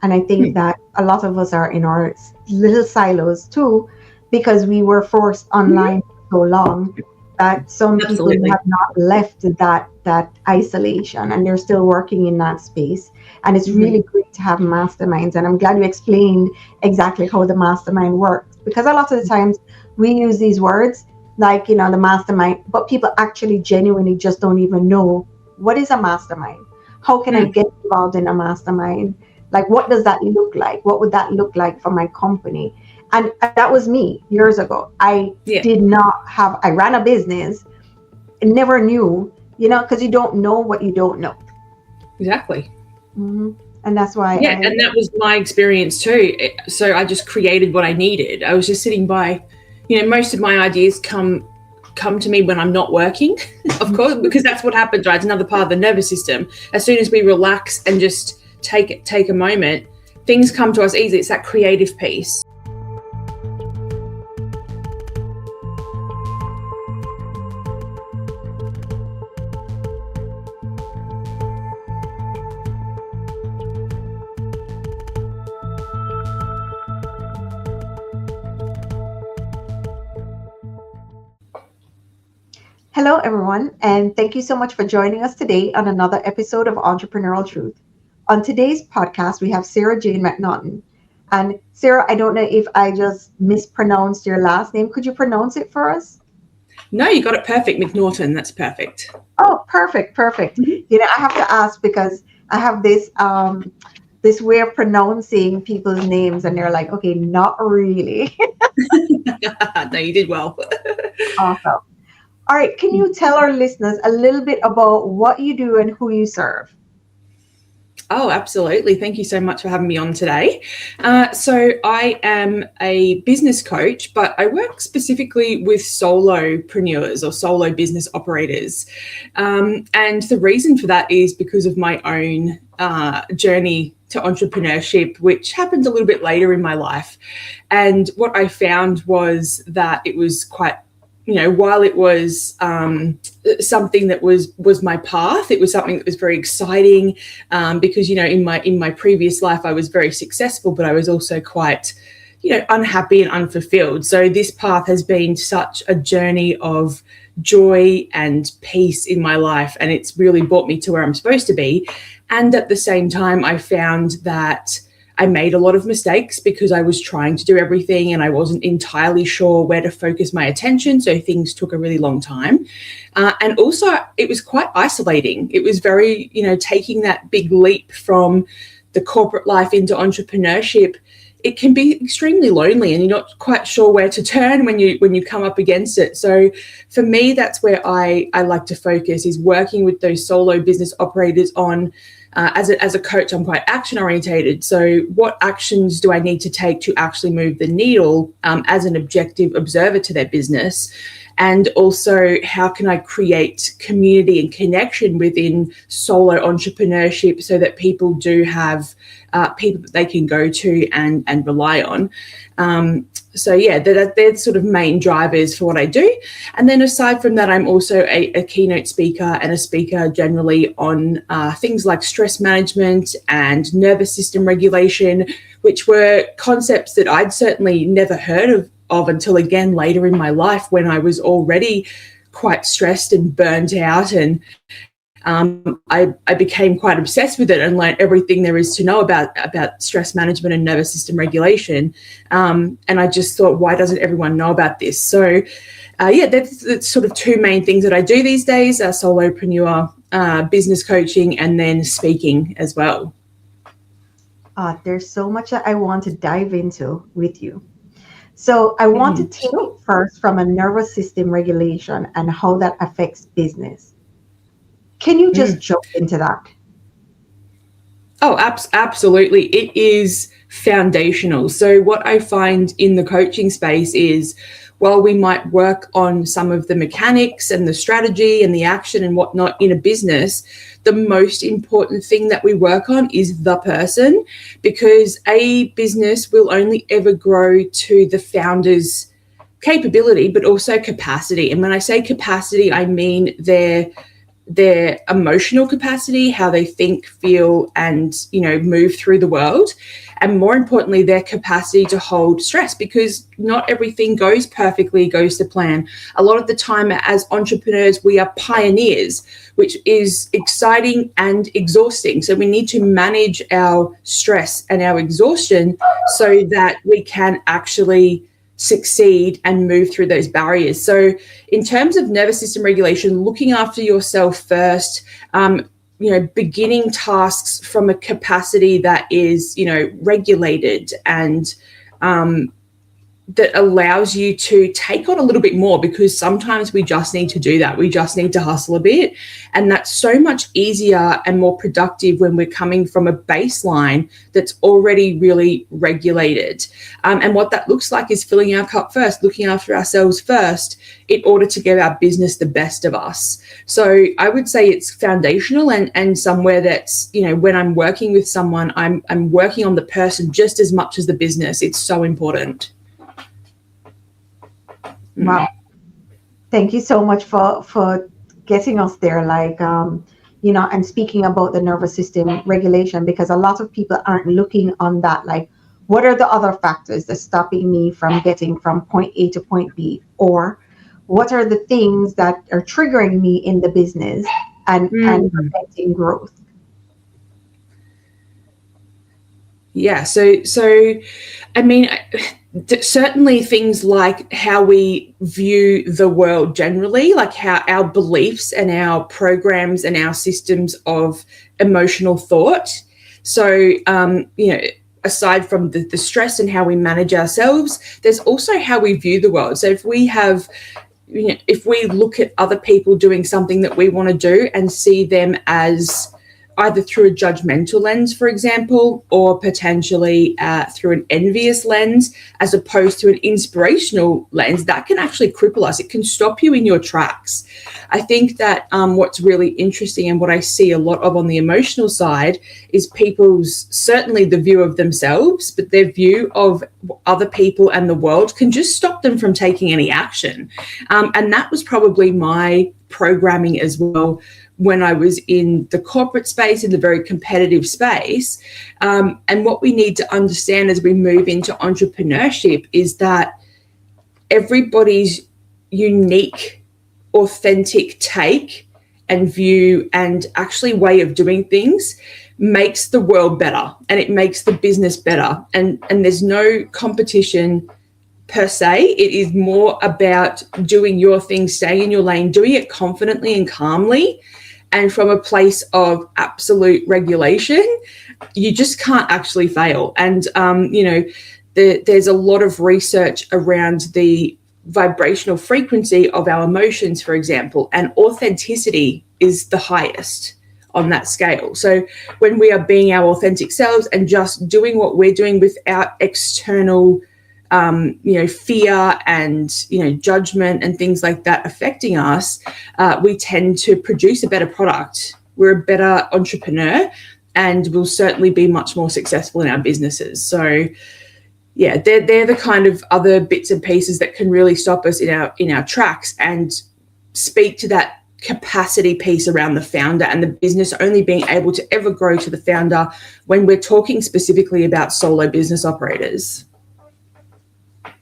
And I think that a lot of us are in our little silos too, because we were forced online for so long that some people Absolutely. have not left that isolation, and they're still working in that space. And it's really great to have masterminds. And I'm glad you explained exactly how the mastermind works, because a lot of the times we use these words like, the mastermind, but people actually genuinely just don't even know what is a mastermind. How can I get involved in a mastermind? Like, what does that look like? What would that look like for my company? And that was me years ago. I ran a business and never knew, because you don't know what you don't know. Exactly. Mm-hmm. And that's why. And that was my experience too. So I just created what I needed. I was just sitting by, most of my ideas come to me when I'm not working, of course, because that's what happens, right? It's another part of the nervous system. As soon as we relax and just take a moment, things come to us easily. It's that creative piece. Hello, everyone, and thank you so much for joining us today on another episode of Entrepreneurial Truth. On today's podcast, we have Sarah-Jayne McNaughton. And Sarah, I don't know if I just mispronounced your last name. Could you pronounce it for us? No, you got it perfect. McNaughton, that's perfect. Oh, perfect. I have to ask because I have this way of pronouncing people's names, and they're like, okay, not really. No, you did well. Awesome. All right, can you tell our listeners a little bit about what you do and who you serve? Oh, absolutely. Thank you so much for having me on today. So I am a business coach, but I work specifically with solopreneurs or solo business operators. And the reason for that is because of my own journey to entrepreneurship, which happened a little bit later in my life. And what I found was that it was quite, while it was something that was my path, it was something that was very exciting because, in my previous life, I was very successful, but I was also quite, unhappy and unfulfilled. So this path has been such a journey of joy and peace in my life, and it's really brought me to where I'm supposed to be. And at the same time, I found that I made a lot of mistakes because I was trying to do everything and I wasn't entirely sure where to focus my attention. So things took a really long time. And also it was quite isolating. It was very, taking that big leap from the corporate life into entrepreneurship. It can be extremely lonely and you're not quite sure where to turn when you come up against it. So for me, that's where I like to focus, is working with those solo business operators on as a coach, I'm quite action orientated. So what actions do I need to take to actually move the needle as an objective observer to their business? And also, how can I create community and connection within solo entrepreneurship so that people do have people that they can go to and rely on? They're sort of main drivers for what I do. And then aside from that, I'm also a keynote speaker and a speaker generally on things like stress management and nervous system regulation, which were concepts that I'd certainly never heard of until, again, later in my life when I was already quite stressed and burnt out. And I became quite obsessed with it and learned everything there is to know about stress management and nervous system regulation. And I just thought, why doesn't everyone know about this? So, that's sort of two main things that I do these days: solopreneur, business coaching, and then speaking as well. There's so much that I want to dive into with you. So I want to take it first from a nervous system regulation and how that affects business. Can you just jump into that? Oh, absolutely. It is foundational. So what I find in the coaching space is, while we might work on some of the mechanics and the strategy and the action and whatnot in a business, the most important thing that we work on is the person, because a business will only ever grow to the founder's capability, but also capacity. And when I say capacity, I mean their their emotional capacity, how they think, feel, and, move through the world. And more importantly, their capacity to hold stress, because not everything goes perfectly, goes to plan. A lot of the time as entrepreneurs, we are pioneers, which is exciting and exhausting. So we need to manage our stress and our exhaustion so that we can actually succeed and move through those barriers. So in terms of nervous system regulation, looking after yourself first, beginning tasks from a capacity that is, regulated and that allows you to take on a little bit more, because sometimes we just need to do that. We just need to hustle a bit. And that's so much easier and more productive when we're coming from a baseline that's already really regulated. And what that looks like is filling our cup first, looking after ourselves first, in order to give our business the best of us. So I would say it's foundational, and somewhere that's, when I'm working with someone, I'm working on the person just as much as the business. It's so important. Wow. Thank you so much for getting us there. And speaking about the nervous system regulation, because a lot of people aren't looking on that. Like, what are the other factors that's stopping me from getting from point A to point B? Or what are the things that are triggering me in the business and preventing growth? Yeah. So I mean, certainly things like how we view the world generally, like how our beliefs and our programs and our systems of emotional thought. So, aside from the stress and how we manage ourselves, there's also how we view the world. So if we look at other people doing something that we want to do and see them as either through a judgmental lens, for example, or potentially through an envious lens, as opposed to an inspirational lens, that can actually cripple us. It can stop you in your tracks. I think that what's really interesting, and what I see a lot of on the emotional side, is people's, certainly the view of themselves, but their view of other people and the world can just stop them from taking any action. And that was probably my programming as well when I was in the corporate space, in the very competitive space. And what we need to understand as we move into entrepreneurship is that everybody's unique, authentic take and view and actually way of doing things makes the world better, and it makes the business better. And there's no competition per se. It is more about doing your thing, staying in your lane, doing it confidently and calmly, and from a place of absolute regulation. You just can't actually fail. And, there's a lot of research around the vibrational frequency of our emotions, for example, and authenticity is the highest on that scale. So when we are being our authentic selves and just doing what we're doing without external fear and, judgment and things like that affecting us, we tend to produce a better product. We're a better entrepreneur, and we'll certainly be much more successful in our businesses. So yeah, they're the kind of other bits and pieces that can really stop us in our tracks and speak to that capacity piece around the founder and the business only being able to ever grow to the founder when we're talking specifically about solo business operators.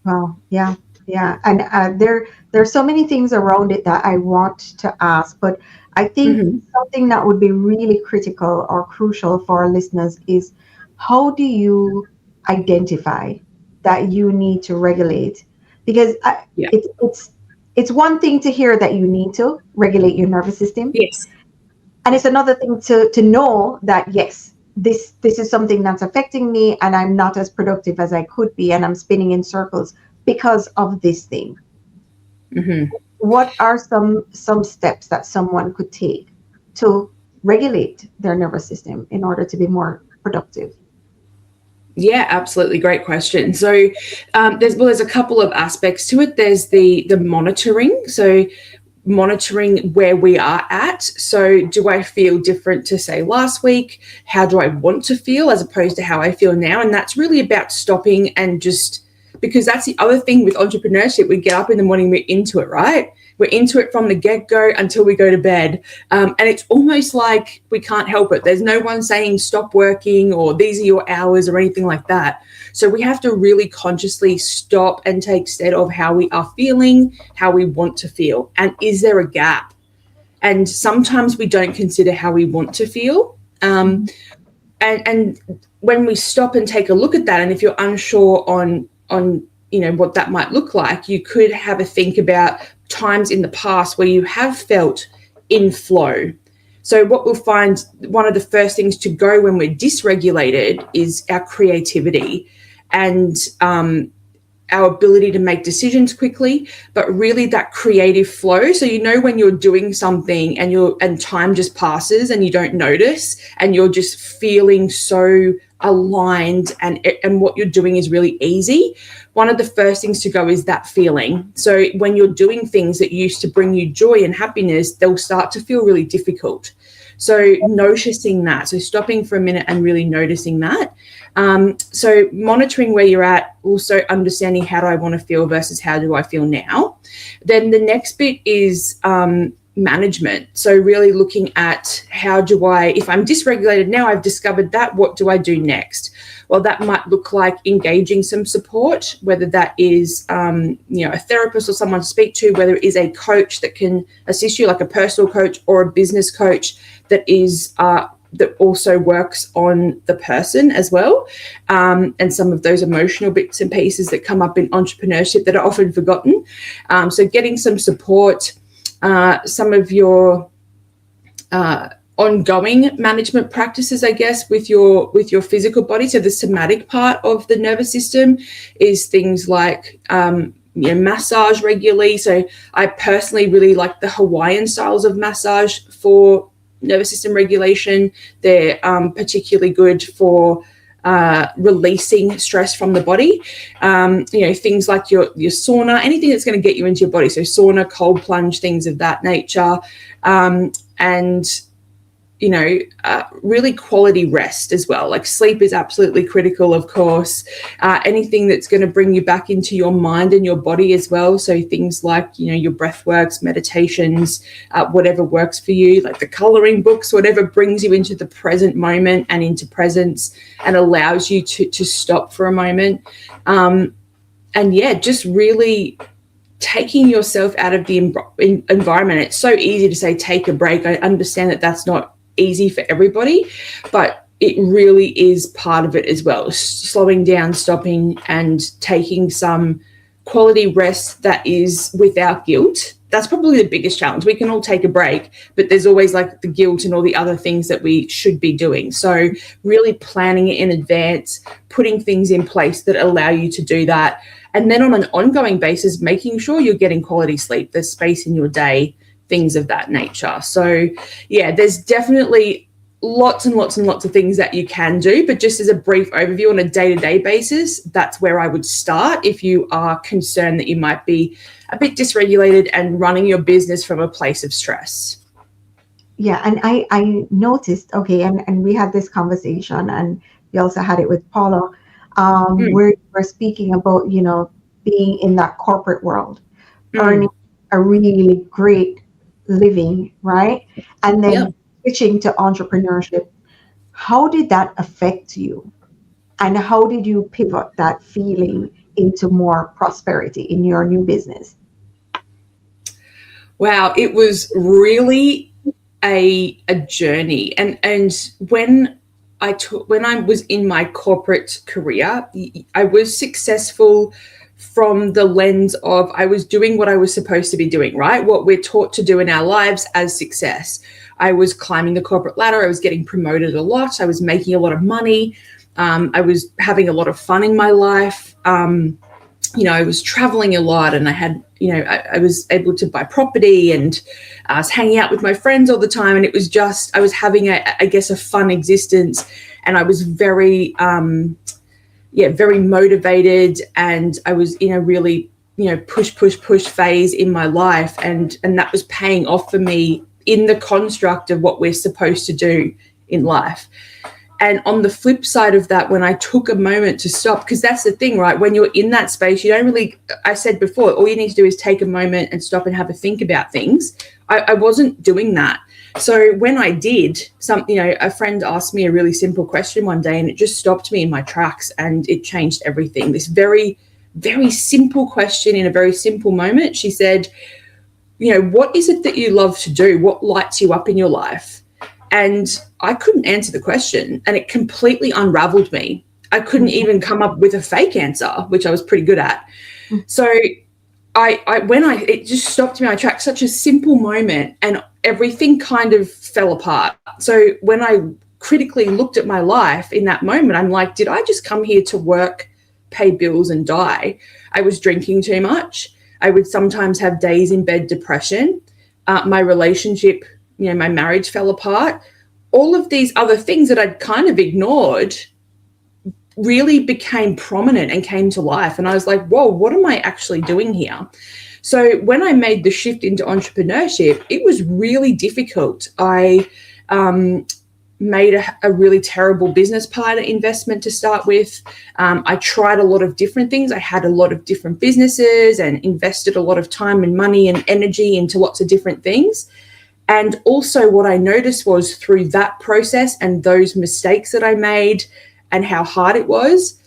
Wow. Yeah. And there's so many things around it that I want to ask, but I think something that would be really critical or crucial for our listeners is, how do you identify that you need to regulate? Because it's one thing to hear that you need to regulate your nervous system. Yes. And it's another thing to know that, yes, this is something that's affecting me and I'm not as productive as I could be, and I'm spinning in circles because of this thing. What are some steps that someone could take to regulate their nervous system in order to be more productive? Yeah, absolutely. Great question. So there's a couple of aspects to it. There's the monitoring. So monitoring where we are at. So do I feel different to, say, last week? How do I want to feel as opposed to how I feel now? And that's really about stopping and just, because that's the other thing with entrepreneurship. We get up in the morning, we're into it, right? We're into it from the get-go until we go to bed. And it's almost like we can't help it. There's no one saying stop working or these are your hours or anything like that. So we have to really consciously stop and take stock of how we are feeling, how we want to feel, and is there a gap? And sometimes we don't consider how we want to feel. And when we stop and take a look at that, and if you're unsure on what that might look like, you could have a think about times in the past where you have felt in flow. So what we'll find, one of the first things to go when we're dysregulated is our creativity and our ability to make decisions quickly, but really that creative flow. So when you're doing something and time just passes and you don't notice, and you're just feeling so aligned and what you're doing is really easy. One of the first things to go is that feeling. So when you're doing things that used to bring you joy and happiness, they'll start to feel really difficult. So noticing that, so stopping for a minute and really noticing that. So monitoring where you're at, also understanding how do I want to feel versus how do I feel now. Then the next bit is management. So really looking at how do I, if I'm dysregulated now, I've discovered that, what do I do next? Well, that might look like engaging some support, whether that is, a therapist or someone to speak to, whether it is a coach that can assist you, like a personal coach or a business coach that is that also works on the person as well, and some of those emotional bits and pieces that come up in entrepreneurship that are often forgotten. So getting some support, some of your ongoing management practices, I guess, with your physical body. So the somatic part of the nervous system is things like massage regularly. So I personally really like the Hawaiian styles of massage for nervous system regulation. They're particularly good for releasing stress from the body. Things like your sauna, anything that's going to get you into your body. So sauna, cold plunge, things of that nature. And really quality rest as well. Like sleep is absolutely critical, of course. Anything that's going to bring you back into your mind and your body as well. So things like, your breath works, meditations, whatever works for you, like the coloring books, whatever brings you into the present moment and into presence and allows you to stop for a moment. Just really taking yourself out of the environment. It's so easy to say, take a break. I understand that that's not easy for everybody, but it really is part of it as well. Slowing down, stopping, and taking some quality rest that is without guilt. That's probably the biggest challenge. We can all take a break, but there's always like the guilt and all the other things that we should be doing. So really planning it in advance, putting things in place that allow you to do that. And then on an ongoing basis, making sure you're getting quality sleep, there's space in your day, things of that nature. So yeah, there's definitely lots and lots and lots of things that you can do, but just as a brief overview on a day-to-day basis, that's where I would start if you are concerned that you might be a bit dysregulated and running your business from a place of stress. Yeah, and I noticed, okay, and we had this conversation, and we also had it with Paula, where we're speaking about, being in that corporate world, earning a really great living, right? And then switching to entrepreneurship. How did that affect you? And how did you pivot that feeling into more prosperity in your new business? Wow, it was really a journey. And when I was in my corporate career, I was successful from the lens of I was doing what I was supposed to be doing, right? What we're taught to do in our lives as success. I was climbing the corporate ladder. I was getting promoted a lot. I was making a lot of money. I was having a lot of fun in my life. I was traveling a lot, and I had, I was able to buy property, and I was hanging out with my friends all the time. And it was just, I was having a fun existence, and I was very, very motivated, and I was in a really, push phase in my life. And that was paying off for me in the construct of what we're supposed to do in life. And on the flip side of that, when I took a moment to stop, because that's the thing, right? When you're in that space, you don't really, I said before, all you need to do is take a moment and stop and have a think about things. I wasn't doing that. So when I did, a friend asked me a really simple question one day, and it just stopped me in my tracks, and it changed everything. This very, very simple question in a very simple moment. She said, what is it that you love to do? What lights you up in your life? And I couldn't answer the question, and it completely unraveled me. I couldn't even come up with a fake answer, which I was pretty good at. So it just stopped me in my tracks, such a simple moment, and everything kind of fell apart. So when I critically looked at my life in that moment, I'm like, did I just come here to work, pay bills and die? I was drinking too much. I would sometimes have days in bed depression. My relationship, my marriage fell apart. All of these other things that I'd kind of ignored really became prominent and came to life. And I was like, whoa, what am I actually doing here? So when I made the shift into entrepreneurship, it was really difficult. I made a really terrible business partner investment to start with. I tried a lot of different things. I had a lot of different businesses and invested a lot of time and money and energy into lots of different things. And also what I noticed was through that process and those mistakes that I made and how hard it was,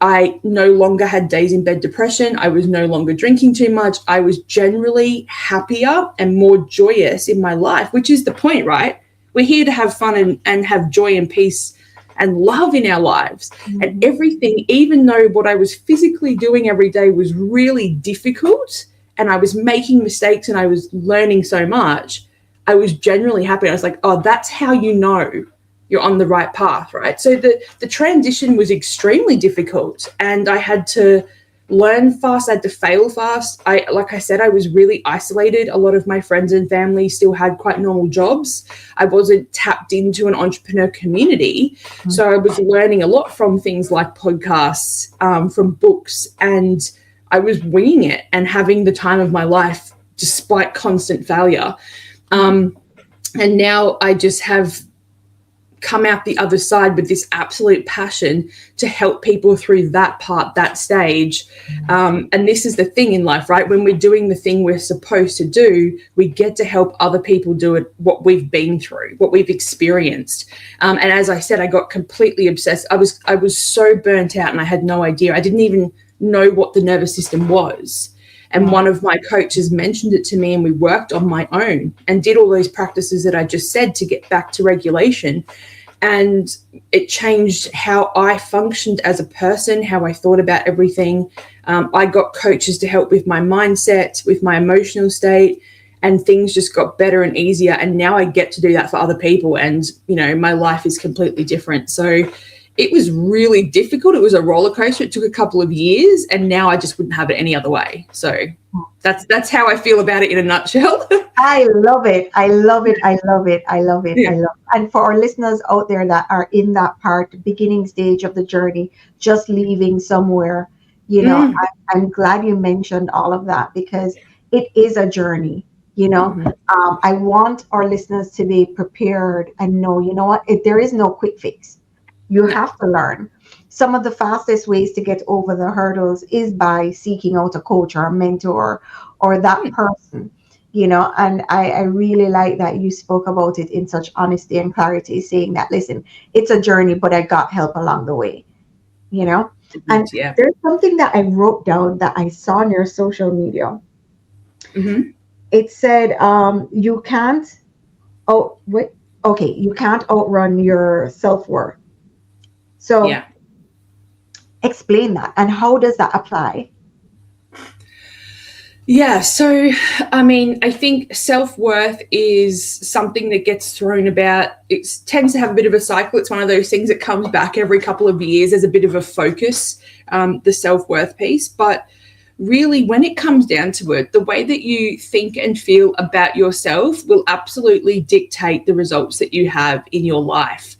I no longer had days in bed depression. I was no longer drinking too much. I was generally happier and more joyous in my life, which is the point, right? We're here to have fun and have joy and peace and love in our lives. Mm-hmm. And everything, even though what I was physically doing every day was really difficult and I was making mistakes and I was learning so much, I was generally happy. I was like, oh, that's how you know you're on the right path, right? So the transition was extremely difficult, and I had to learn fast. I had to fail fast. Like I said, I was really isolated. A lot of my friends and family still had quite normal jobs. I wasn't tapped into an entrepreneur community. Mm-hmm. So I was learning a lot from things like podcasts, from books, and I was winging it and having the time of my life despite constant failure. And now I just have come out the other side with this absolute passion to help people through that part, that stage. And this is the thing in life, right? When we're doing the thing we're supposed to do, we get to help other people do it, what we've been through, what we've experienced. And as I said, I got completely obsessed. I was so burnt out and I had no idea. I didn't even know what the nervous system was. And one of my coaches mentioned it to me, and we worked on my own and did all those practices that I just said to get back to regulation. And it changed how I functioned as a person, how I thought about everything. I got coaches to help with my mindset, with my emotional state, and things just got better and easier. And now I get to do that for other people. And, my life is completely different. So it was really difficult. It was a roller coaster. It took a couple of years, and now I just wouldn't have it any other way. So that's how I feel about it in a nutshell. I love it. I love it. I love it. I love it. Yeah. I love it. And for our listeners out there that are in that part, beginning stage of the journey, just leaving somewhere, I'm glad you mentioned all of that, because it is a journey. I want our listeners to be prepared and know, there is no quick fix. You have to learn. Some of the fastest ways to get over the hurdles is by seeking out a coach or a mentor or that person, and I really like that you spoke about it in such honesty and clarity, saying that, listen, it's a journey, but I got help along the way, And there's something that I wrote down that I saw on your social media. Mm-hmm. It said, you can't outrun your self-worth. So explain that, and how does that apply? Yeah, so I think self-worth is something that gets thrown about. It tends to have a bit of a cycle. It's one of those things that comes back every couple of years as a bit of a focus, the self-worth piece. But really, when it comes down to it, the way that you think and feel about yourself will absolutely dictate the results that you have in your life.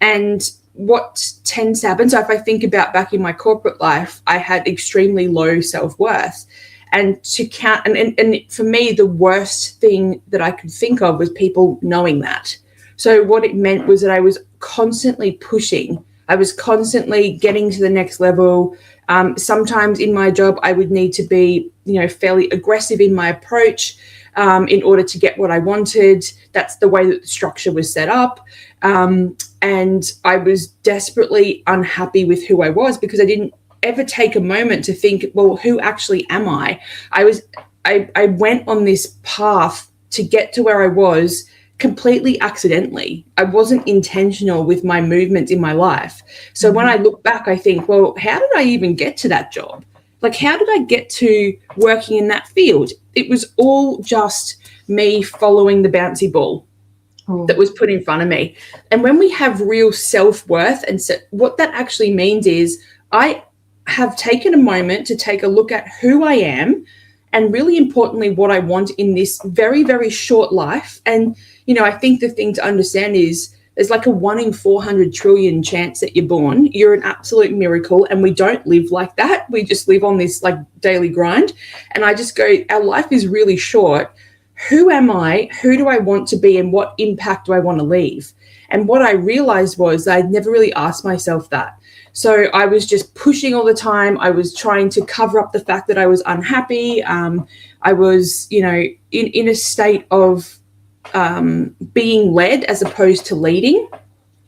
And what tends to happen, so if I think about back in my corporate life, I had extremely low self-worth. And to count, and for me, the worst thing that I could think of was people knowing that. So what it meant was that I was constantly pushing. I was constantly getting to the next level. Sometimes in my job, I would need to be, fairly aggressive in my approach in order to get what I wanted. That's the way that the structure was set up. And I was desperately unhappy with who I was because I didn't ever take a moment to think, well, who actually am I? I went on this path to get to where I was completely accidentally. I wasn't intentional with my movements in my life. So when I look back, I think, well, how did I even get to that job? Like, how did I get to working in that field? It was all just me following the bouncy ball that was put in front of me. And when we have real self-worth, and what that actually means is I have taken a moment to take a look at who I am, and really importantly, what I want in this very, very short life. And, I think the thing to understand is there's like a 1 in 400 trillion chance that you're born. You're an absolute miracle. And we don't live like that. We just live on this like daily grind. And I just go, our life is really short. Who am I? Who do I want to be? And what impact do I want to leave? And what I realized was that I'd never really asked myself that. So I was just pushing all the time. I was trying to cover up the fact that I was unhappy. I was, in a state of being led as opposed to leading.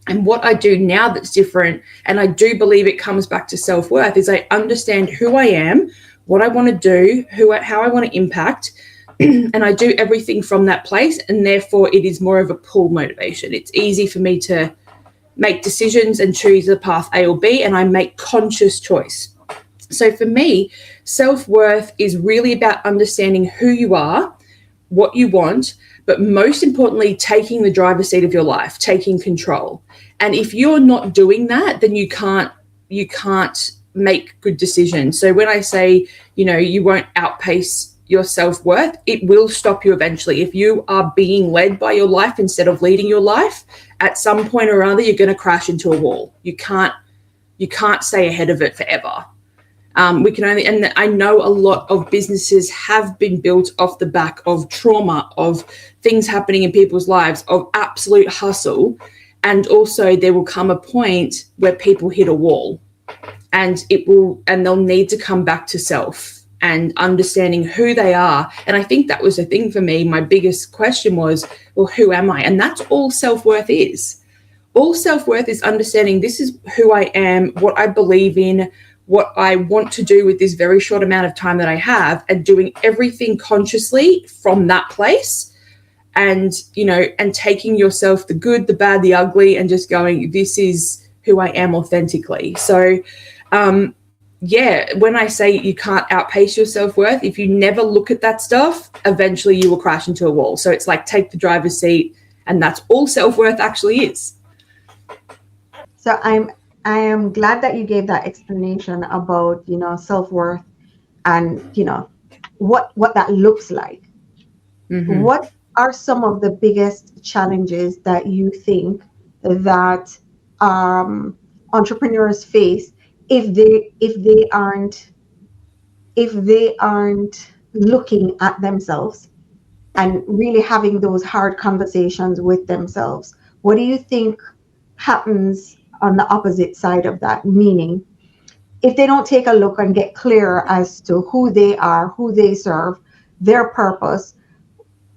And what I do now that's different, and I do believe it comes back to self-worth, is I understand who I am, what I want to do, how I want to impact, and I do everything from that place. And therefore, it is more of a pull motivation. It's easy for me to make decisions and choose the path A or B, and I make conscious choice. So for me, self-worth is really about understanding who you are, what you want, but most importantly, taking the driver's seat of your life, taking control. And if you're not doing that, then you can't make good decisions. So when I say, you won't outpace your self-worth, it will stop you eventually. If you are being led by your life instead of leading your life, at some point or other, you're going to crash into a wall. You can't stay ahead of it forever. And I know a lot of businesses have been built off the back of trauma, of things happening in people's lives, of absolute hustle. And also there will come a point where people hit a wall, and they'll need to come back to self and understanding who they are. And I think that was the thing for me. My biggest question was, well, who am I? And that's all self-worth is. All self-worth is understanding this is who I am, what I believe in, what I want to do with this very short amount of time that I have, and doing everything consciously from that place. And, and taking yourself, the good, the bad, the ugly, and just going, this is who I am authentically. So, when I say you can't outpace your self-worth, if you never look at that stuff, eventually you will crash into a wall. So it's like, take the driver's seat, and that's all self-worth actually is. So I am glad that you gave that explanation about, self-worth and, what that looks like. Mm-hmm. What are some of the biggest challenges that you think that entrepreneurs face if they aren't looking at themselves and really having those hard conversations with themselves? What do you think happens on the opposite side of that? Meaning, if they don't take a look and get clear as to who they are, who they serve, their purpose,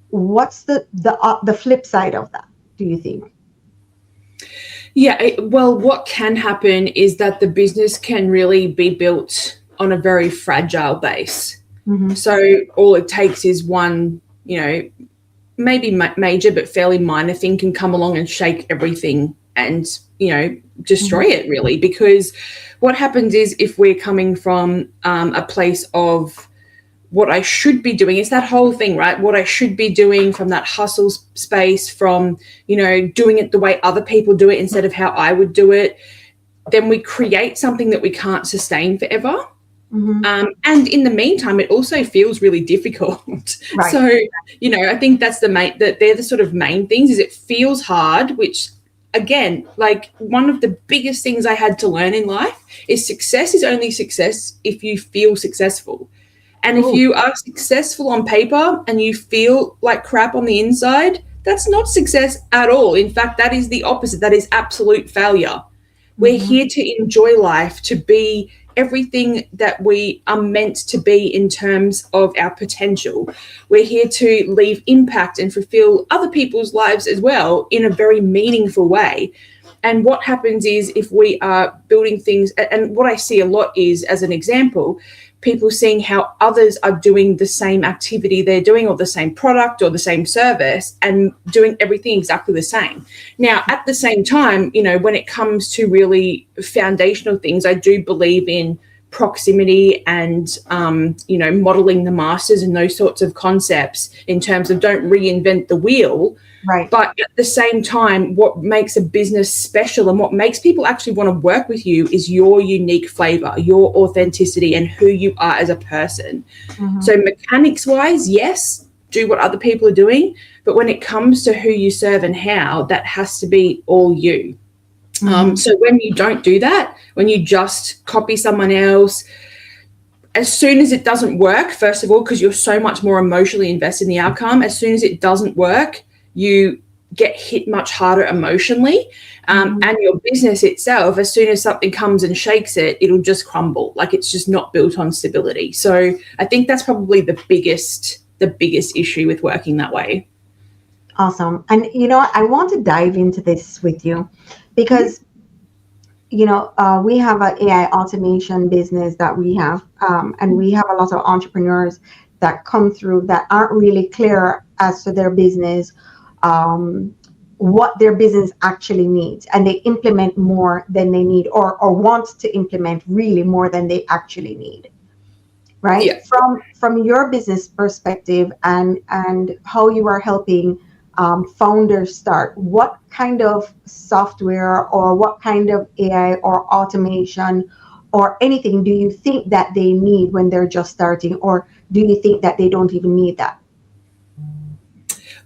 what's the flip side of that, do you think? Yeah, well, what can happen is that the business can really be built on a very fragile base. Mm-hmm. So all it takes is one, maybe major but fairly minor thing can come along and shake everything and, destroy it really. Because what happens is, if we're coming from a place of what I should be doing, it's that whole thing, right? What I should be doing from that hustle space, from, doing it the way other people do it instead of how I would do it, then we create something that we can't sustain forever. Mm-hmm. And in the meantime, it also feels really difficult. Right. So, I think that's that they're the sort of main things. Is it feels hard, which again, like one of the biggest things I had to learn in life is success is only success if you feel successful. And if you are successful on paper and you feel like crap on the inside, That's not success at all. In fact, that is the opposite. That is absolute failure. We're here to enjoy life, to be everything that we are meant to be in terms of our potential. We're here to leave impact and fulfill other people's lives as well in a very meaningful way. And what happens is, if we are building things, and what I see a lot is, as an example, people seeing how others are doing the same activity they're doing, or the same product or the same service, and doing everything exactly the same. Now, at the same time, when it comes to really foundational things, I do believe in proximity and, modeling the masters and those sorts of concepts, in terms of don't reinvent the wheel. Right. But at the same time, what makes a business special and what makes people actually want to work with you is your unique flavor, your authenticity, and who you are as a person. So mechanics wise, yes, do what other people are doing. But when it comes to who you serve and how, that has to be all you. So when you don't do that, when you just copy someone else, as soon as it doesn't work, first of all, because you're so much more emotionally invested in the outcome, as soon as it doesn't work, you get hit much harder emotionally, and your business itself, as soon as something comes and shakes it, it'll just crumble. Like, it's just not built on stability. So I think that's probably the biggest issue with working that way. Awesome. And, I want to dive into this with you because, we have an AI automation business that we have, and we have a lot of entrepreneurs that come through that aren't really clear as to their business, what their business actually needs, and they implement more than they need, or want to implement really more than they actually need. Right? Yeah. From your business perspective, and how you are helping founders start, what kind of software or what kind of AI or automation or anything do you think that they need when they're just starting, or do you think that they don't even need that?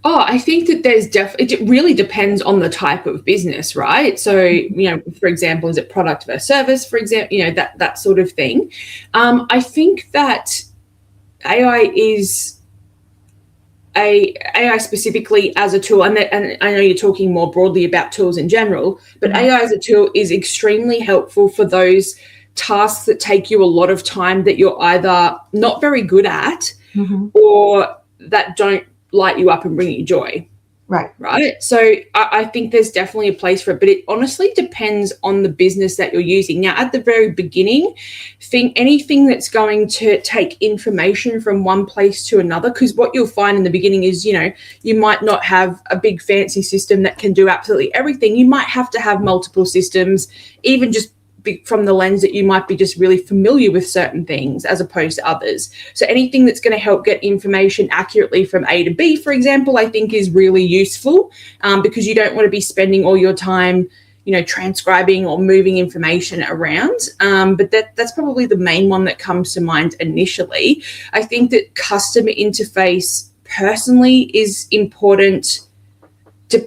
Oh, I think that it really depends on the type of business, right? So, for example, is it product versus service, for example, that sort of thing. I think that AI is AI specifically as a tool, and I know you're talking more broadly about tools in general, but AI as a tool is extremely helpful for those tasks that take you a lot of time, that you're either not very good at, or that don't light you up and bring you joy. Right. So I think there's definitely a place for it, but it honestly depends on the business that you're using. Now, at the very beginning, anything that's going to take information from one place to another, because what you'll find in the beginning is, you might not have a big fancy system that can do absolutely everything. You might have to have multiple systems, even just from the lens that you might be just really familiar with certain things as opposed to others. So anything that's going to help get information accurately from A to B, for example, I think is really useful, because you don't want to be spending all your time, transcribing or moving information around. But that's probably the main one that comes to mind initially. I think that customer interface personally is important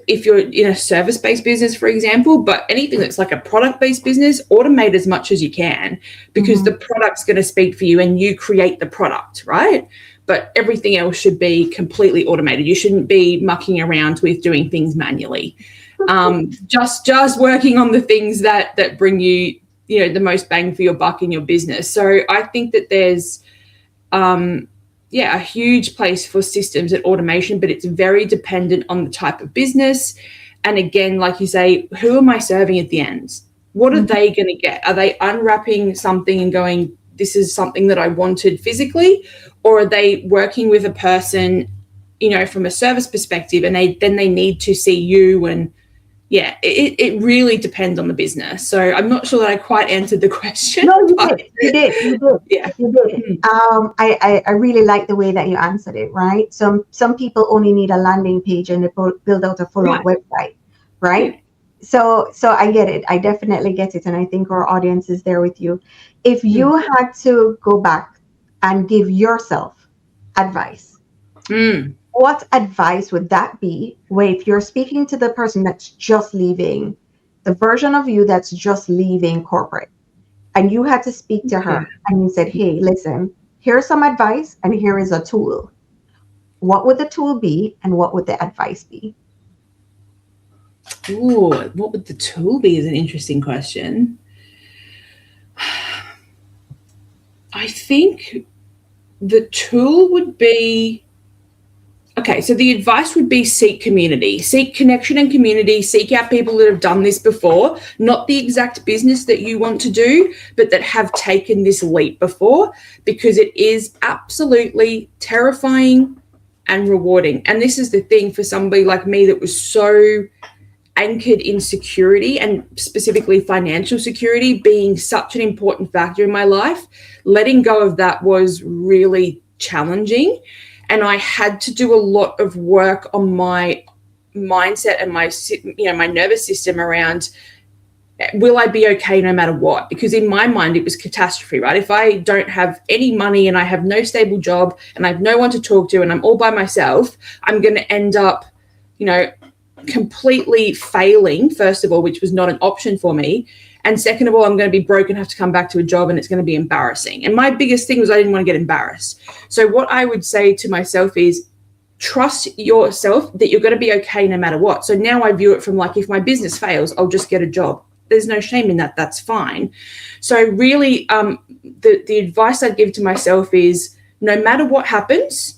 if you're in a service-based business, for example, but anything that's like a product-based business, automate as much as you can, because the product's going to speak for you and you create the product, right? But everything else should be completely automated. You shouldn't be mucking around with doing things manually. Just working on the things that bring you, the most bang for your buck in your business. So I think that there's a huge place for systems and automation, but it's very dependent on the type of business. And again, like you say, who am I serving at the end? What are they going to get? Are they unwrapping something and going, this is something that I wanted physically? Or are they working with a person, from a service perspective, and they need to see you? And it really depends on the business. So I'm not sure that I quite answered the question. No, you did. Yeah. You did. I really like the way that you answered it, right? Some people only need a landing page and they build out a full website, right? So I get it. I definitely get it. And I think our audience is there with you. If you had to go back and give yourself advice, what advice would that be? Where if you're speaking to the person that's just leaving, the version of you that's just leaving corporate, and you had to speak to her and you said, hey, listen, here's some advice and here is a tool. What would the tool be and what would the advice be? Ooh, what would the tool be is an interesting question. I think the tool would be, okay, so the advice would be seek community, seek connection and community, seek out people that have done this before, not the exact business that you want to do, but that have taken this leap before, because it is absolutely terrifying and rewarding. And this is the thing for somebody like me that was so anchored in security, and specifically financial security being such an important factor in my life. Letting go of that was really challenging, and I had to do a lot of work on my mindset and my nervous system around, will I be okay no matter what? Because in my mind, it was catastrophe, right? If I don't have any money and I have no stable job and I have no one to talk to and I'm all by myself, I'm going to end up, completely failing, first of all, which was not an option for me. And second of all, I'm going to be broke and have to come back to a job, and it's going to be embarrassing. And my biggest thing was I didn't want to get embarrassed. So what I would say to myself is trust yourself that you're going to be okay no matter what. So now I view it from like, if my business fails, I'll just get a job. There's no shame in that. That's fine. So really, the advice I'd give to myself is no matter what happens,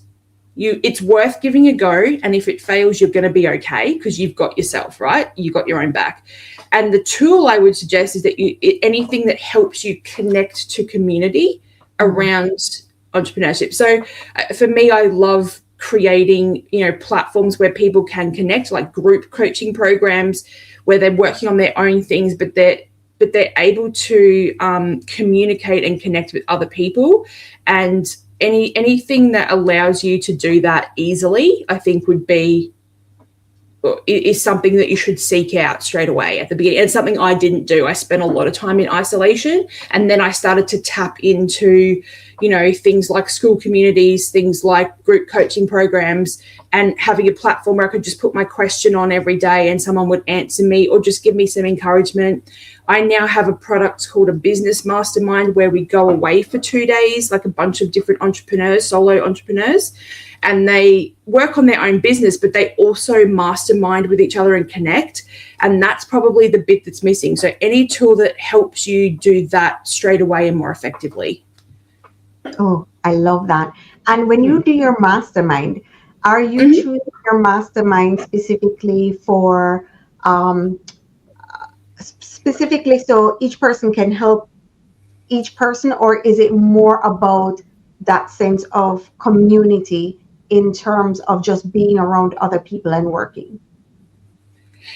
it's worth giving a go. And if it fails, you're going to be okay because you've got yourself, right? You've got your own back. And the tool I would suggest is that anything that helps you connect to community around entrepreneurship. So for me, I love creating, platforms where people can connect, like group coaching programs where they're working on their own things, but they're able to communicate and connect with other people. And anything that allows you to do that easily, I think is something that you should seek out straight away at the beginning. And something I didn't do. I spent a lot of time in isolation, and then I started to tap into, things like school communities, things like group coaching programs, and having a platform where I could just put my question on every day and someone would answer me or just give me some encouragement. I now have a product called a business mastermind where we go away for 2 days, like a bunch of different entrepreneurs, solo entrepreneurs, and they work on their own business, but they also mastermind with each other and connect. And that's probably the bit that's missing. So any tool that helps you do that straight away and more effectively. Oh, I love that. And when you do your mastermind, are you choosing your mastermind specifically for specifically so each person can help each person, or is it more about that sense of community in terms of just being around other people and working?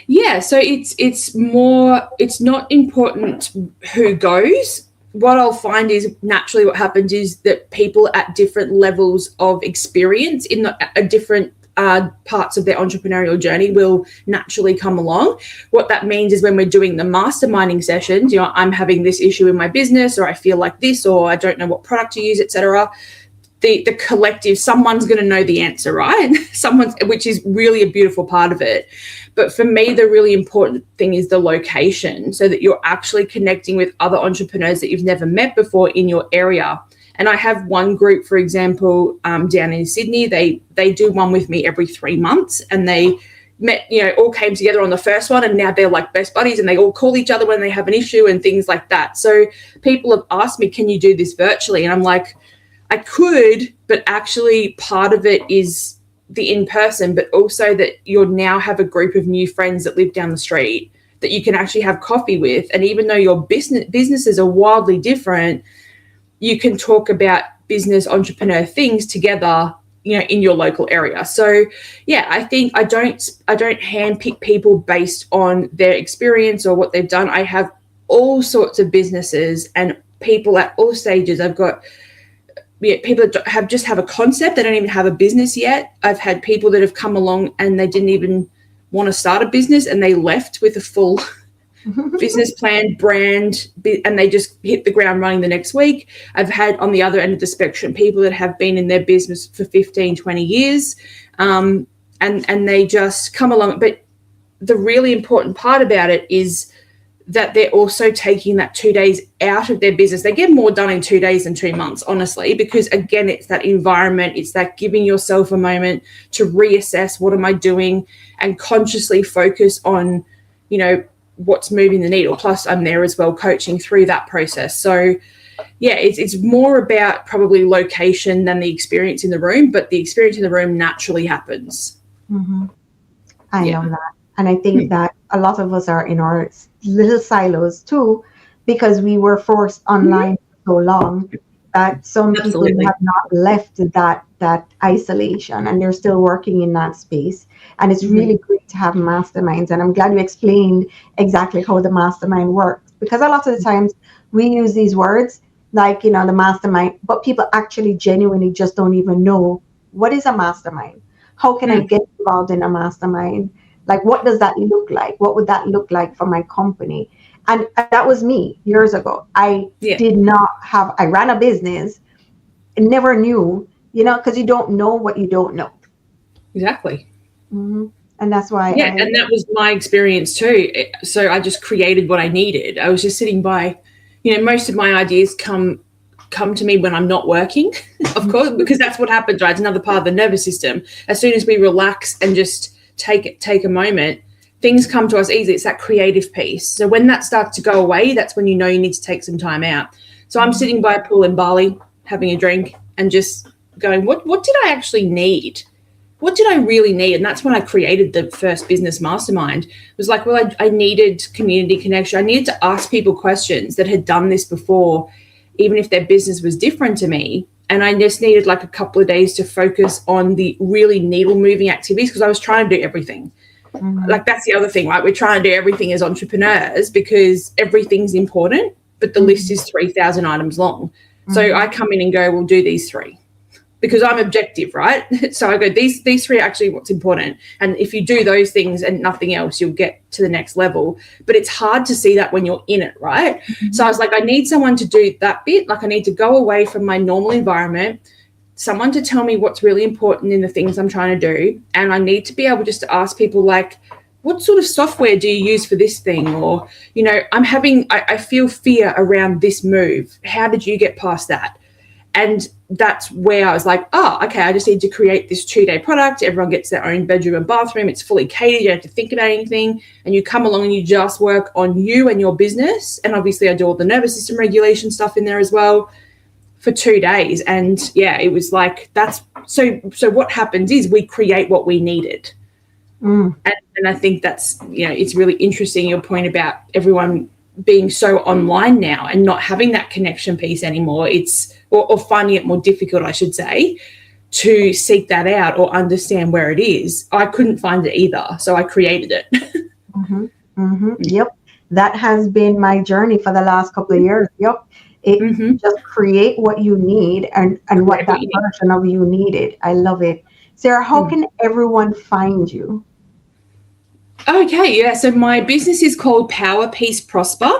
Yeah, so it's not important who goes. What I'll find is naturally what happens is that people at different levels of experience in different parts of their entrepreneurial journey will naturally come along. What that means is when we're doing the masterminding sessions, I'm having this issue in my business, or I feel like this, or I don't know what product to use, etc. The collective, someone's going to know the answer, right? Which is really a beautiful part of it. But for me, the really important thing is the location, so that you're actually connecting with other entrepreneurs that you've never met before in your area. And I have one group, for example, down in Sydney. They do one with me every 3 months, and they met, all came together on the first one, and now they're like best buddies, and they all call each other when they have an issue and things like that. So people have asked me, can you do this virtually? And I'm like, I could, but actually part of it is the in-person, but also that you'll now have a group of new friends that live down the street that you can actually have coffee with. And even though your businesses are wildly different, you can talk about business entrepreneur things together, in your local area. So yeah, I think I don't handpick people based on their experience or what they've done. I have all sorts of businesses and people at all stages. I've got people that have a concept. They don't even have a business yet. I've had people that have come along and they didn't even want to start a business, and they left with a full business plan, brand, and they just hit the ground running the next week. I've had on the other end of the spectrum people that have been in their business for 15, 20 years, and they just come along. But the really important part about it is that they're also taking that 2 days out of their business. They get more done in 2 days than 2 months, honestly, because again, it's that environment, it's that giving yourself a moment to reassess, what am I doing, and consciously focus on, what's moving the needle. Plus I'm there as well coaching through that process. So yeah, it's more about probably location than the experience in the room, but the experience in the room naturally happens. Mm-hmm. I love that. And I think that a lot of us are in our little silos too, because we were forced online for so long that some people have not left that isolation, and they're still working in that space. And it's really great to have masterminds. And I'm glad you explained exactly how the mastermind works, because a lot of the times we use these words like, the mastermind, but people actually genuinely just don't even know what is a mastermind. How can I get involved in a mastermind? Like, what does that look like? What would that look like for my company? And that was me years ago. I ran a business and never knew, because you don't know what you don't know. Exactly. Mm-hmm. And that's why. And that was my experience too. So I just created what I needed. I was just sitting by, most of my ideas come to me when I'm not working, of course, because that's what happens, right? It's another part of the nervous system. As soon as we relax and just take a moment, things come to us easily. It's that creative piece. So when that starts to go away, that's when you need to take some time out. So I'm sitting by a pool in Bali, having a drink and just going, what did I actually need? What did I really need? And that's when I created the first business mastermind. It was like, well, I needed community connection. I needed to ask people questions that had done this before, even if their business was different to me. And I just needed like a couple of days to focus on the really needle moving activities, because I was trying to do everything. Mm-hmm. Like, that's the other thing, right? We're trying to do everything as entrepreneurs because everything's important, but the list is 3,000 items long. Mm-hmm. So I come in and go, we'll do these 3. Because I'm objective, right? So I go, these 3 are actually what's important. And if you do those things and nothing else, you'll get to the next level. But it's hard to see that when you're in it, right? Mm-hmm. So I was like, I need someone to do that bit. Like, I need to go away from my normal environment, someone to tell me what's really important in the things I'm trying to do. And I need to be able just to ask people like, what sort of software do you use for this thing? Or, I feel fear around this move. How did you get past that? And that's where I was like, okay, I just need to create this 2-day product. Everyone gets their own bedroom and bathroom. It's fully catered. You don't have to think about anything. And you come along and you just work on you and your business. And obviously I do all the nervous system regulation stuff in there as well for 2 days. And yeah, it was like, that's so what happens is we create what we needed. And I think that's, it's really interesting, your point about everyone being so online now and not having that connection piece anymore. Or finding it more difficult, I should say, to seek that out or understand where it is. I couldn't find it either, so I created it. Mm-hmm. Mm-hmm. Yep. That has been my journey for the last couple of years. Yep. Just create what you need and what that version of you needed. I love it. Sarah, how can everyone find you? Okay, yeah. So my business is called Power Peace Prosper.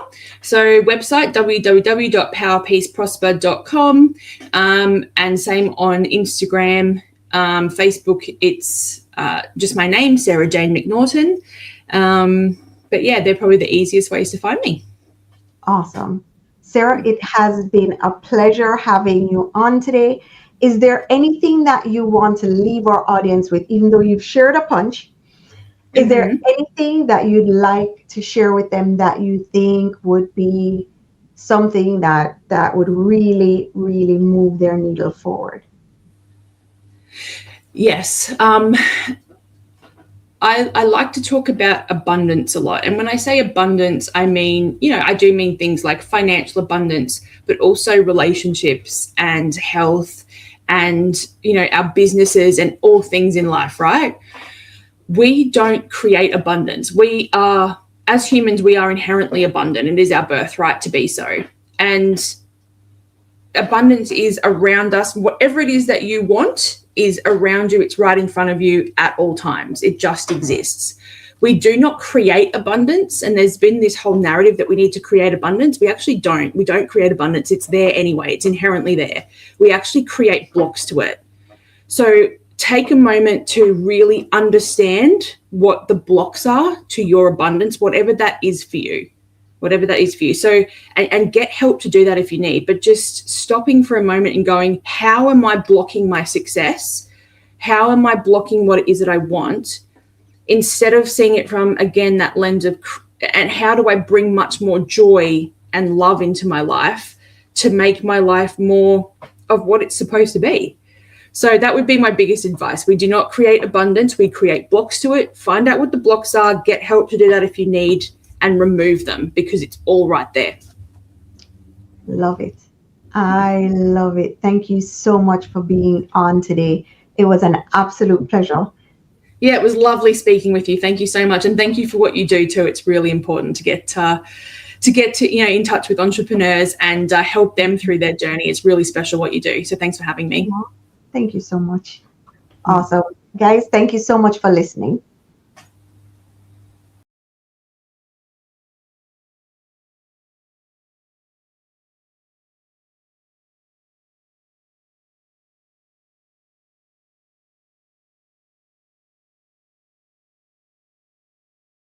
So website www.powerpeaceprosper.com, and same on Instagram, Facebook. It's just my name, Sarah-Jayne McNaughton. But yeah, they're probably the easiest ways to find me. Awesome, Sarah. It has been a pleasure having you on today. Is there anything that you want to leave our audience with, even though you've shared a punch? Is there anything that you'd like to share with them that you think would be something that would really, really move their needle forward? Yes. I like to talk about abundance a lot. And when I say abundance, I mean, I do mean things like financial abundance, but also relationships and health and, our businesses and all things in life, right? We don't create abundance. As humans, we are inherently abundant. It is our birthright to be so. And abundance is around us. Whatever it is that you want is around you. It's right in front of you at all times. It just exists. We do not create abundance. And there's been this whole narrative that we need to create abundance. We actually don't. We don't create abundance. It's there anyway. It's inherently there. We actually create blocks to it. So take a moment to really understand what the blocks are to your abundance, whatever that is for you. whatever that is for you. So, and get help to do that if you need, but just stopping for a moment and going, how am I blocking my success? How am I blocking what it is that I want? Instead of seeing it from, again, that lens of, and how do I bring much more joy and love into my life to make my life more of what it's supposed to be? So that would be my biggest advice. We do not create abundance. We create blocks to it. Find out what the blocks are, get help to do that if you need, and remove them, because it's all right there. Love it. I love it. Thank you so much for being on today. It was an absolute pleasure. Yeah, it was lovely speaking with you. Thank you so much. And thank you for what you do too. It's really important to get to in touch with entrepreneurs and help them through their journey. It's really special what you do. So thanks for having me. Thank you so much. Awesome. Guys, thank you so much for listening.